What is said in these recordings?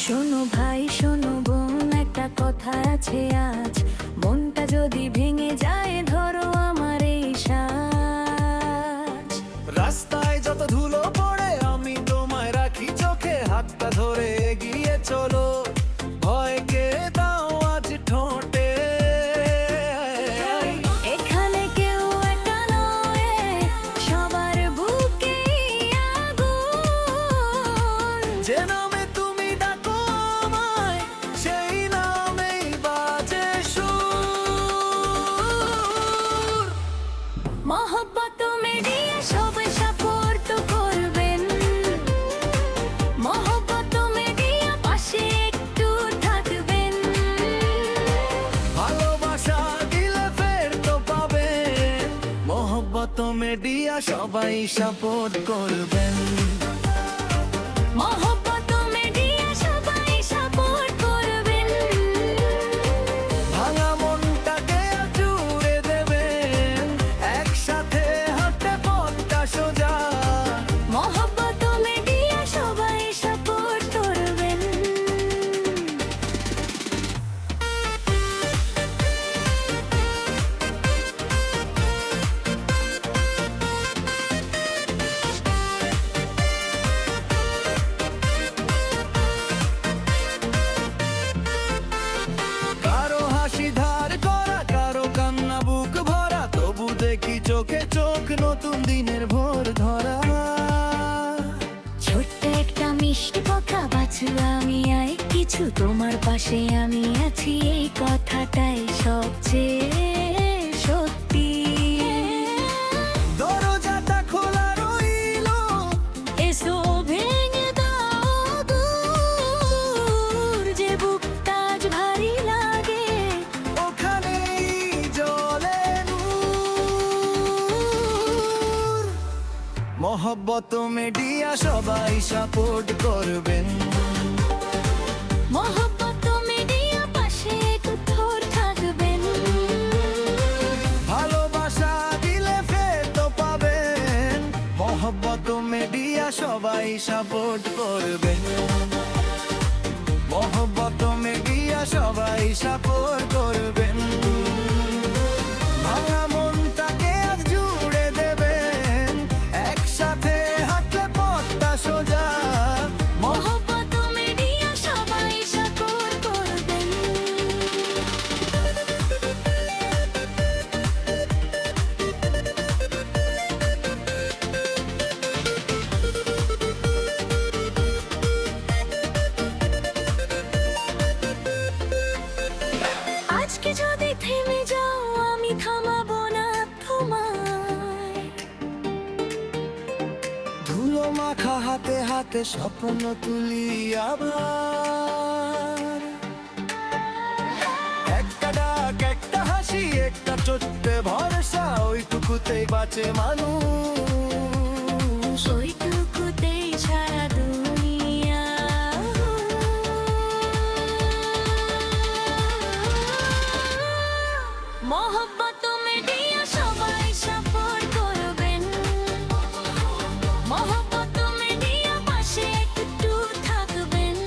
শোনো ভাই শোনো বোন, একটা কথা আছে আজ। মনটা যদি ভেঙে যায় ধরো আমার এই সাজ। রাস্তায় যত ধুলো পড়ে আমি তোমায় রাখি চোখে, হাতটা ধরে এগিয়ে চলো, ভয়কে দাও আজ ঠোঁটে। এখানে কেউ একা নয়, সবার বুকে আগুন। যে নামে তুমি ডাকো আমায়, সেই নামেই বাজে সুর। মহব্বত মিডিয়া সবাই সাপোর্ট করবেন, মহব্বত মিডিয়া পাশে একটু থাকবেন। ভালোবাসা দিলে ফের তো পাবেন, মোহব্বত মিডিয়া সবাই সাপোর্ট করবেন। মহব্বত মিডিয়া সবাই সাপোর্ট করবেন। ভাঙা মনটাকে জুড়ে দেবেন, একসাথে হাঁটতে পথটা সোজা। মহব্বত মিডিয়া সবাই সাপোর্ট করবেন। কারো হাসি ধার করা, কারো কান্না বুক ভরা, তবু দেখি চোখে চোখ নতুন দিনের ভোর ধরা। ছোট্ট একটা মিষ্টি কথা বাছু আমি, আয় কিছু তোমার পাশে আমি আছি, এই কথাটাই সবচেয়ে সত্যি। দরজাটা খোলা রইলো, এসো ভেঙে দাও দূর, যে বুকটা আজ ভারী লাগে ওখানেই জ্বলে নূর। মোহব্বত মিডিয়া সবাই সাপোর্ট করবেন, মহব্বত মিডিয়া পাশে কঠোর থাকবেন। ভালোবাসা দিলে ফের তো পাবেন, মোহব্বত মিডিয়া সবাই সাপোর্ট করবেন। মোহব্বত মিডিয়া সবাই সাপোর্ট করবেন। ভাঙা মনটাকে আজ জুড়ে দেবেন, একসাথে হাঁটলে পথটা সোজা। মহব্বত মিডিয়া সবাই সাপোর্ট করবেন। আজকে যদি থেমে যাও আমি থামাবো না তোমায়। ধুলো মাখা হাতে হাতে স্বপ্ন তুলি আবার, একটা ডাক একটা হাসি একটা ছোট্ট ভরসা, ওইটুকুতেই বাঁচে মানুষ। ওইটুকুতেই সারা দুনিয়া। মহব্বত মিডিয়া সবাই সাপোর্ট করবেন, মহব্বত মিডিয়া পাশে একটু থাকবেন।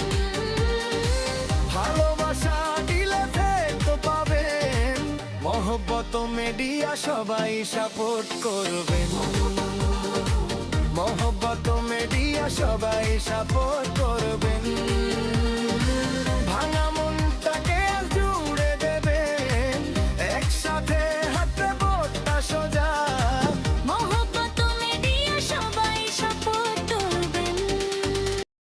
ভালোবাসা দিলে ফের তো পাবেন, মোহব্বত মিডিয়া সবাই সাপোর্ট করবেন। মোহব্বত মিডিয়া সবাই সাপোর্ট করবেন।